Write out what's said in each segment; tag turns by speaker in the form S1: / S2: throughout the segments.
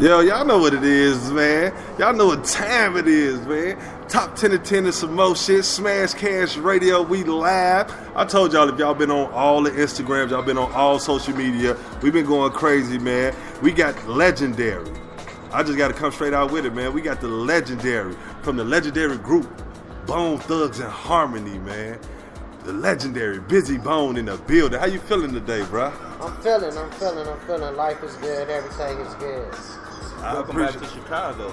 S1: Yo, y'all know what it is, man. Y'all know what time it is, man. Top 10 of 10 and some more shit. Smash Cash Radio, we live. I told y'all if y'all been on all the Instagrams, y'all been on all social media, we been going crazy, man. We got legendary. I just got to come straight out with it, man. We got the legendary from the legendary group, bonethugsnharmony, man. The legendary Bizzy Bone in the building. How you feeling today, bruh?
S2: I'm feeling. Life is good. Everything is good.
S3: Welcome back to Chicago.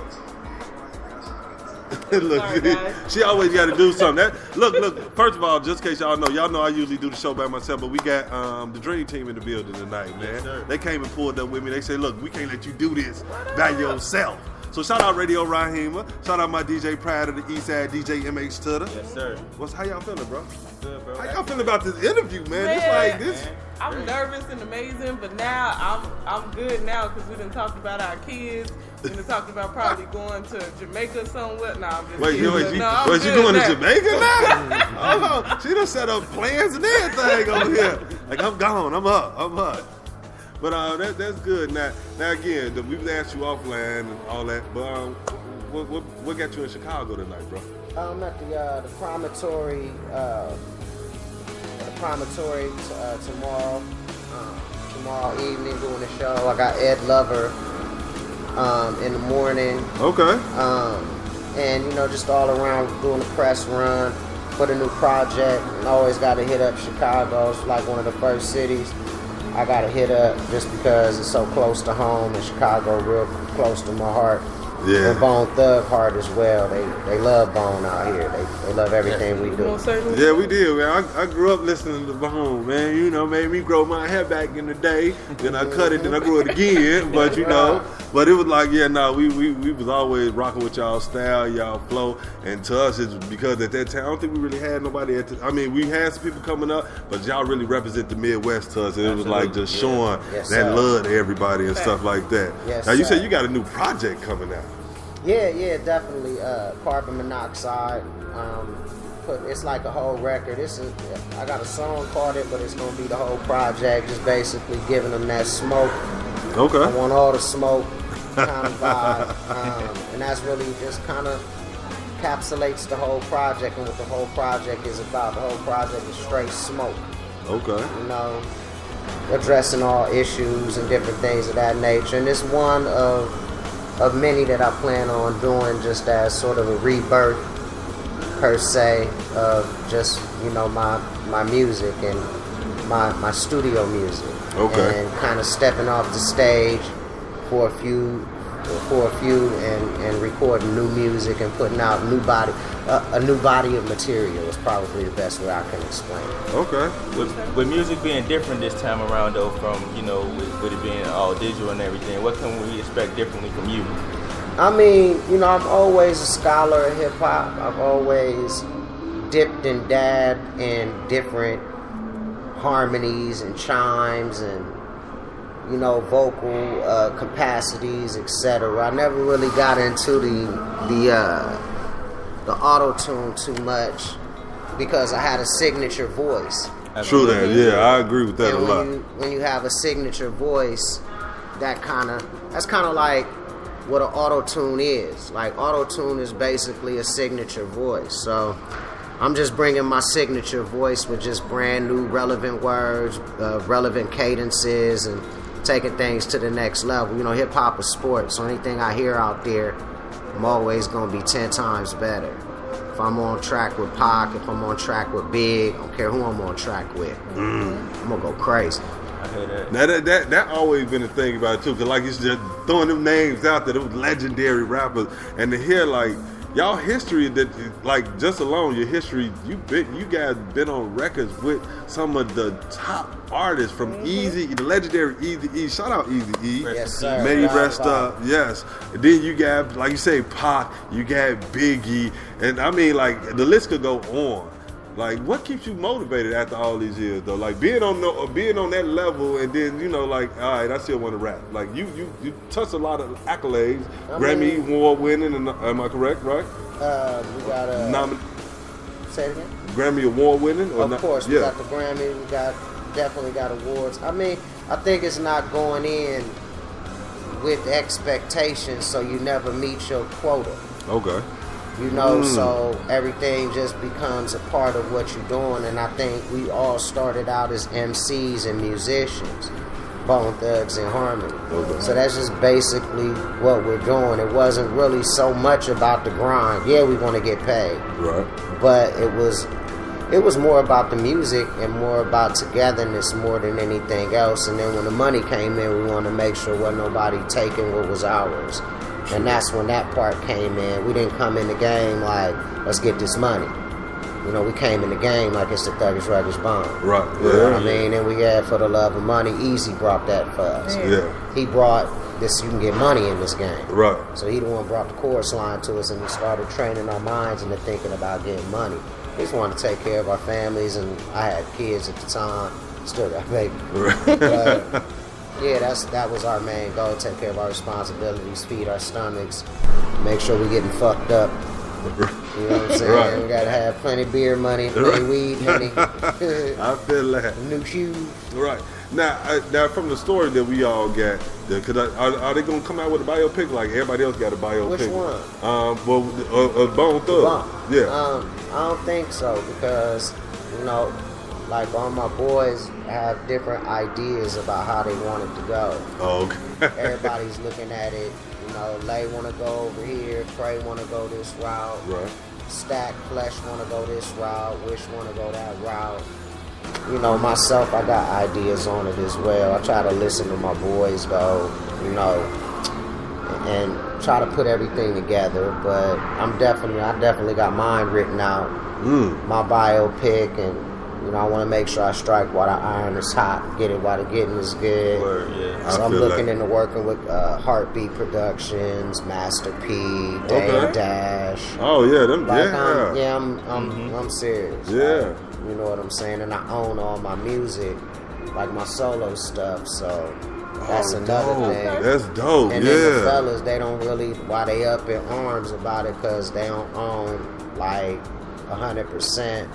S1: Look,
S4: sorry,
S1: she always got to do something. Look. First of all, just in case y'all know I usually do the show by myself, but we got the Dream Team in the building tonight, man.
S3: Yes,
S1: they came and pulled up with me. They say, look, we can't let you do this by yourself. So shout out Radio Rahima. Shout out my DJ Pride of the Eastside, DJ MH Tutter.
S3: Yes, sir.
S1: How y'all feeling, bro?
S3: Good, bro.
S1: How y'all feeling about this interview, man? It's like this.
S4: I'm nervous and amazing, but now I'm good now because we done talked about our kids. We done talked about probably going to Jamaica somewhere. Nah, I'm just
S1: Wait,
S4: kidding,
S1: you going to Jamaica now? Oh, she done set up plans and everything over here. Like, I'm gone. I'm up. But that's good. Now again, we've asked you offline and all that. But what got you in Chicago tonight, bro?
S2: I'm at the promontory. Tomorrow evening doing a show. I got Ed Lover in the morning.
S1: Okay.
S2: And just all around doing a press run for the new project. And always got to hit up Chicago. It's like one of the first cities I got to hit up just because it's so close to home, and Chicago real close to my heart.
S1: Yeah.
S2: And Bone Thug heart as well. They love Bone out here. They love everything we do.
S1: Yeah, we did, man. I grew up listening to Bone, man. Made me grow my hair back in the day. Then I cut it, then I grew it again. But but it was like, we was always rocking with y'all style, y'all flow. And to us, it's because at that time, I don't think we really had nobody we had some people coming up, but y'all really represent the Midwest to us. And it was like just showing that love to everybody and stuff like that.
S2: Yes,
S1: now, you said you got a new project coming out.
S2: Yeah, definitely. Carbon monoxide. It's like a whole record. I got a song called it, but it's gonna be the whole project. Just basically giving them that smoke.
S1: Okay.
S2: I want all the smoke kind of vibe, and that's really just kind of encapsulates the whole project and what the whole project is about. The whole project is straight smoke.
S1: Okay.
S2: Addressing all issues and different things of that nature, and it's one of many that I plan on doing just as sort of a rebirth per se of just my music and my studio music.
S1: Okay.
S2: And kind of stepping off the stage for a few and recording new music and putting out a new body of material is probably the best way I can explain it.
S1: Okay.
S3: With music being different this time around, though, from with it being all digital and everything, what can we expect differently from you?
S2: I mean, I'm always a scholar of hip hop. I've always dipped and dabbed in different harmonies and chimes and vocal capacities, etc. I never really got into the Autotune too much because I had a signature voice.
S1: True that, yeah, I agree with that
S2: and
S1: a lot.
S2: When you have a signature voice, that's kind of like what an Autotune is. Like, Autotune is basically a signature voice. So I'm just bringing my signature voice with just brand new relevant words, relevant cadences, and taking things to the next level. Hip hop is sports, so anything I hear out there, I'm always gonna be 10 times better. If I'm on track with Pac, if I'm on track with Big, I don't care who I'm on track with. I'm gonna go crazy.
S3: I hear that.
S1: Now that always been a thing about it too, cause like you just throwing them names out there, those legendary rappers, and to hear like y'all history, that like just alone your history, you guys been on records with some of the top artists from Easy, the legendary Easy. Shout out Easy.
S2: Yes, sir.
S1: May he rest up. Yes. And then you got, like you say, Pac. You got Biggie, and I mean, like the list could go on. Like, what keeps you motivated after all these years, though? Like being on that level, and then like, all right, I still want to rap. Like you touched a lot of accolades, Grammy Award winning, and am I correct? Right?
S2: We got a say it again.
S1: Grammy Award winning.
S2: Of course, we got the Grammy. We definitely got awards. I mean, I think it's not going in with expectations, so you never meet your quota.
S1: Okay.
S2: You know, so everything just becomes a part of what you're doing. And I think we all started out as MCs and musicians, bonethugsnharmony.
S1: Okay.
S2: So that's just basically what we're doing. It wasn't really so much about the grind. Yeah, we want to get paid.
S1: Right.
S2: But it was more about the music and more about togetherness more than anything else. And then when the money came in, we wanted to make sure wasn't nobody taking what was ours. And that's when that part came in. We didn't come in the game like, let's get this money. You know, we came in the game like it's the Thuggish Ruggish Bone.
S1: Right.
S2: You know what I mean? And we had For the Love of Money. Easy brought that for us.
S1: Yeah.
S2: He brought this, you can get money in this game.
S1: Right.
S2: So he the one brought the chorus line to us, and he started training our minds into thinking about getting money. We just wanted to take care of our families, and I had kids at the time. Still got baby.
S1: Right.
S2: But, yeah, that was our main goal, take care of our responsibilities, feed our stomachs, make sure we're getting fucked up. You know what I'm saying?
S1: Right.
S2: We gotta have plenty of beer money, plenty of weed money.
S1: I feel that.
S2: New shoes.
S1: Right. Now, from the story that we all got, are they gonna come out with a biopic like everybody else got a biopic?
S2: Which one?
S1: Bone Thug. Yeah.
S2: I don't think so, because, you know, like all my boys have different ideas about how they want it to go.
S1: Oh, okay.
S2: Everybody's looking at it. You know, Lay want to go over here, Cray want to go this route,
S1: Right.
S2: Stack Flesh want to go this route, Wish want to go that route. You know, myself, I got ideas on it as well. I try to listen to my boys, though, you know, and try to put everything together. But I definitely got mine written out, my biopic, and you know, I want to make sure I strike while the iron is hot, get it while the getting is good.
S3: Word, yeah.
S2: So I'm looking into working with Heartbeat Productions, Master P, Dave Dash.
S1: Oh yeah, them.
S2: Like,
S1: Yeah.
S2: I'm serious.
S1: Yeah.
S2: Like, you know what I'm saying? And I own all my music, like my solo stuff. So that's another
S1: dope.
S2: thing.
S1: That's dope.
S2: And
S1: yeah.
S2: then the fellas, they don't really, why they up in arms about it, because they don't own like 100%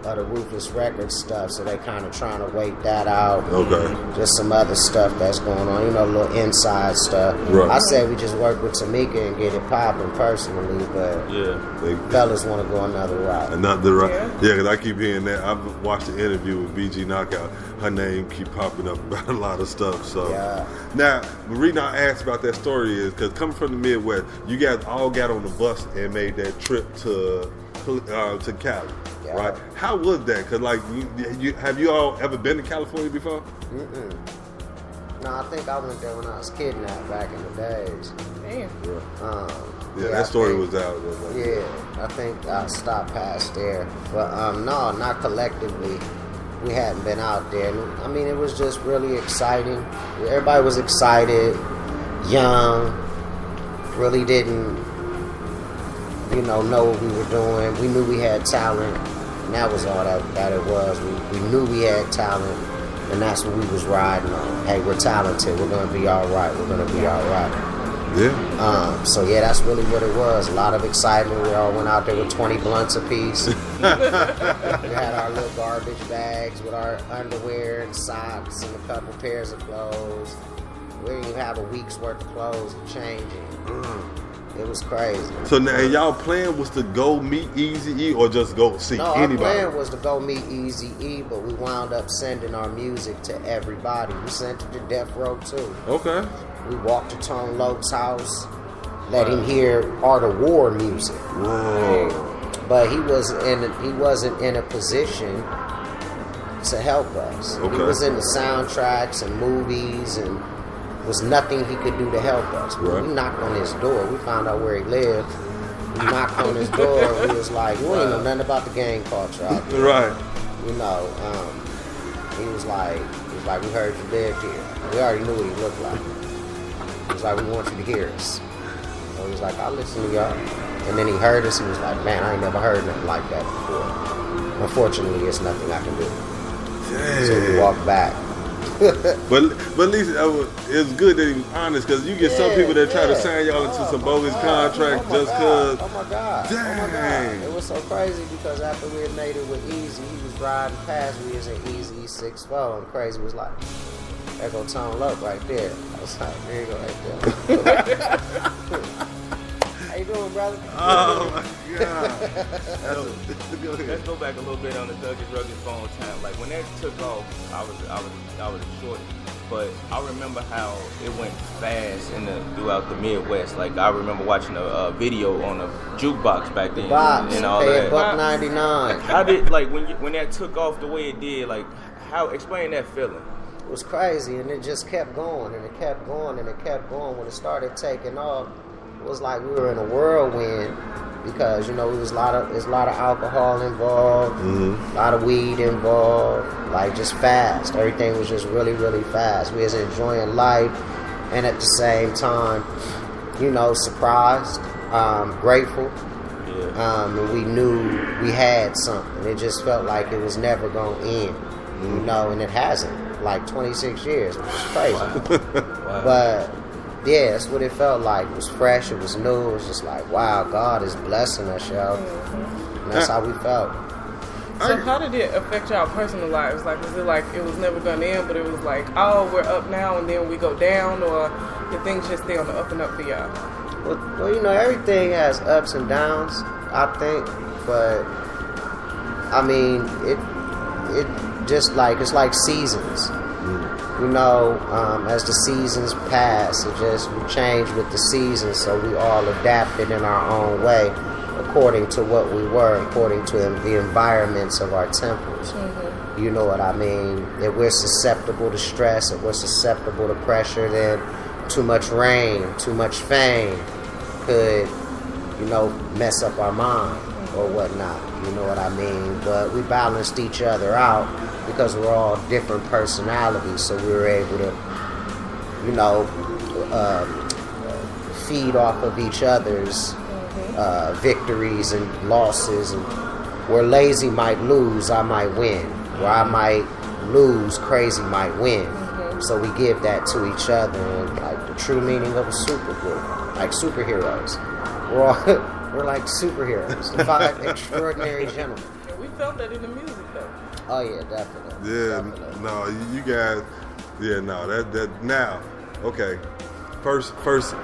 S2: of the Ruthless Records stuff, so they kind of trying to wait that out.
S1: Okay.
S2: Just some other stuff that's going on, you know, little inside stuff.
S1: Right.
S2: I say we just work with Tamika and get it popping personally, but fellas want to go another route.
S1: Another route. Yeah, because I keep hearing that. I've watched the interview with BG Knockout. Her name keep popping up about a lot of stuff. So now, the reason I asked about that story is because coming from the Midwest, you guys all got on the bus and made that trip to Cali.
S2: Yeah.
S1: Right? How was that? Because, like, have you all ever been to California before?
S2: No, I think I went there when I was kidnapped back in the days.
S4: Damn.
S1: That story was out.
S2: I think I stopped past there. But, no, not collectively. We hadn't been out there. I mean, it was just really exciting. Everybody was excited, young, really didn't, you know what we were doing. We knew we had talent, and that was all that it was. We knew we had talent, and that's what we was riding on. Hey, we're talented. We're going to be all right. We're going to be all right.
S1: Yeah.
S2: So, yeah, that's really what it was. A lot of excitement. We all went out there with 20 blunts apiece. We had our little garbage bags with our underwear and socks and a couple pairs of clothes. We didn't even have a week's worth of clothes to change in. It was crazy.
S1: So now, y'all plan was to go meet Eazy-E or just go see anybody?
S2: Our plan was to go meet Eazy-E, but we wound up sending our music to everybody. We sent it to Death Row too.
S1: Okay.
S2: We walked to Tone Loke's house, let him hear Art of War music.
S1: Whoa.
S2: But he wasn't in a position to help us.
S1: Okay.
S2: He was in the soundtracks and movies, and was nothing he could do to help us.
S1: Right.
S2: We knocked on his door. We found out where he lived. We knocked on his door. We was like, "You ain't know nothing about the gang culture out there."
S1: Right.
S2: You know, he was like, "We heard you lived here." We already knew what he looked like. He was like, "We want you to hear us." So he was like, "I'll listen to y'all." And then he heard us. He was like, "Man, I ain't never heard nothing like that before. Unfortunately, there's nothing I can do."
S1: Dang.
S2: So we walked back.
S1: but at least it's good that he was honest, because you get some people that try to sign y'all into some bogus contracts just because.
S2: Oh my God.
S1: Dang.
S2: Oh my God. It was so crazy because after we had made it with Easy, he was riding past. We was at Easy 6'4", and Crazy was like, That go tone up right there. I was like, there you go right there. How you doing, brother?
S1: Oh my God. Go ahead.
S3: Let's go back a little bit on the Douglas Rugged phone time. Like when that took off, I was a shorty. But I remember how it went fast throughout the Midwest. Like I remember watching a video on a jukebox back then and all that.
S2: $1.99.
S3: How did when that took off the way it did? Like how explain that feeling?
S2: It was crazy, and it just kept going, and it kept going, and it kept going. When it started taking off, it was like we were in a whirlwind because there's a lot of alcohol involved, a lot of weed involved, like just fast. Everything was just really, really fast. We was enjoying life, and at the same time, surprised, grateful, and we knew we had something. It just felt like it was never gonna end, and it hasn't. Like 26 years, which is crazy. Wow. But yeah, that's what it felt like. It was fresh, it was new, it was just like, wow, God is blessing us, yo. And that's how we felt.
S4: So how did it affect y'all personal lives? Like, was it like it was never gonna end, but it was like, oh, we're up now and then we go down, or did things just stay on the up and up for y'all?
S2: Well, everything has ups and downs, I think, but I mean, it just like, it's like seasons. As the seasons pass, we change with the seasons, so we all adapted in our own way according to what we were, according to the environments of our temples. You know what I mean? If we're susceptible to stress, if we're susceptible to pressure, then too much rain, too much fame could, mess up our mind or whatnot. You know what I mean? But we balanced each other out because we're all different personalities, so we were able to, feed off of each other's victories and losses. And where lazy might lose, I might win. Where I might lose, crazy might win. So we give that to each other, and like the true meaning of a supergroup, like superheroes. We're like superheroes, the 5 extraordinary gentlemen.
S4: Yeah, we felt that in the music, though.
S2: Oh yeah, definitely.
S1: Yeah,
S2: definitely.
S1: no, you guys. Yeah, no, that now. Okay, first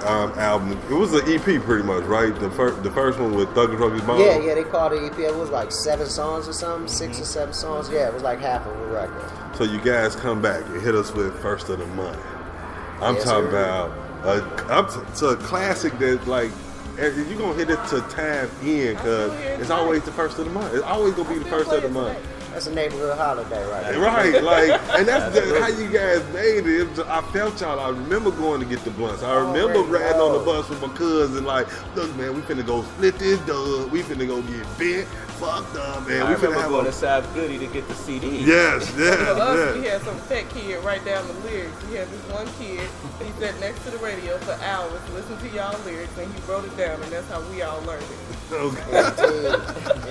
S1: album. It was an EP, pretty much, right? The first one with Douglas Rugged Bone.
S2: Yeah, they called it EP. It was like 7 songs or something, 6 or 7 songs. Yeah, it was like half of a record.
S1: So you guys come back and hit us with First of the Month. I'm talking about it's a classic that like. You're going to hit it to time in because it's always the first of the month. It's always going to be the first of the month.
S2: That's a neighborhood holiday right there.
S1: Right, and that's how you guys made it. I felt y'all. I remember going to get the blunts. I remember riding on the bus with my cousin like, look, man, we finna go split this dub. We finna go get bent, fucked up, man.
S3: I remember going to South Goody to get the CD.
S1: Yes.
S4: For us, we had some fat kid write down the lyrics. We had this one kid, he sat next to the radio for hours, listened to y'all lyrics, and he wrote it down, and that's how we all learned it.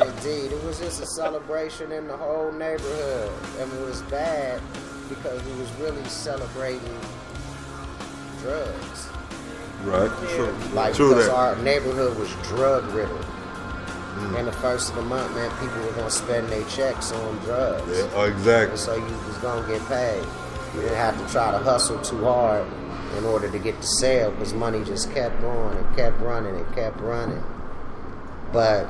S2: Indeed. It was just a celebration in the whole neighborhood. I mean, it was bad because we was really celebrating drugs.
S1: Right.
S2: Yeah. Because our neighborhood was drug riddled. And the first of the month, man, people were gonna spend their checks on drugs.
S1: Yeah, exactly.
S2: And so you was gonna get paid. You didn't have to try to hustle too hard in order to get the sale because money just kept going and kept running and kept running. But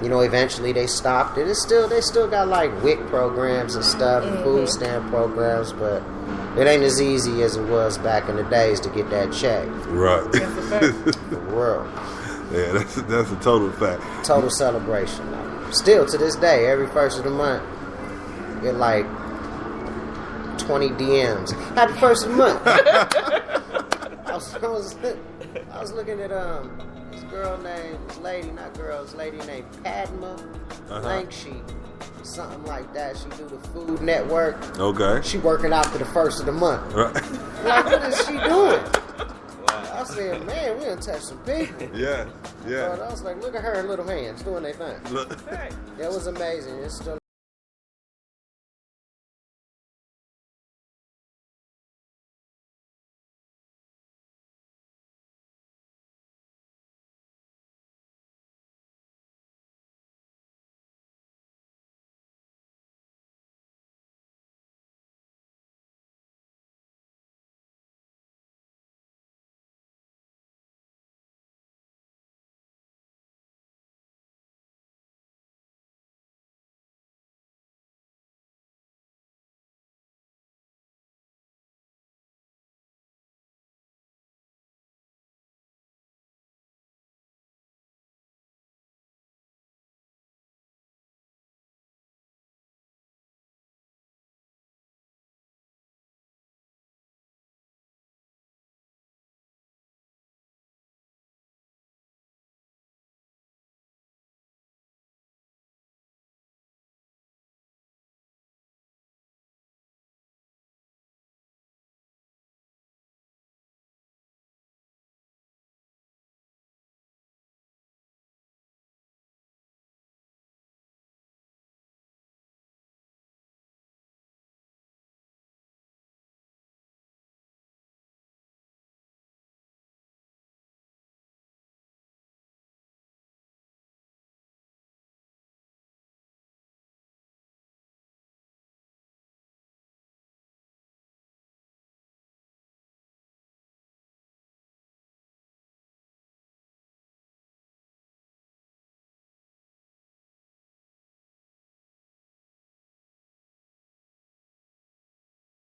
S2: eventually they stopped it. They still got like WIC programs and stuff, and food stamp programs, but it ain't as easy as it was back in the days to get that check.
S1: Right.
S4: That's a fact.
S2: For real.
S1: Yeah, that's a total fact.
S2: Total celebration. Still to this day, every first of the month, get like 20 DMs. Happy first of the month. I was looking at this lady named Padma Lanksheet, something like that. She do the Food Network.
S1: Okay.
S2: She working out for the first of the month.
S1: Right.
S2: Like, what is she doing? I said, man, we done touched some people.
S1: Yeah.
S2: So I was like, look at her little hands doing their thing.
S1: Look.
S2: It was amazing. It's still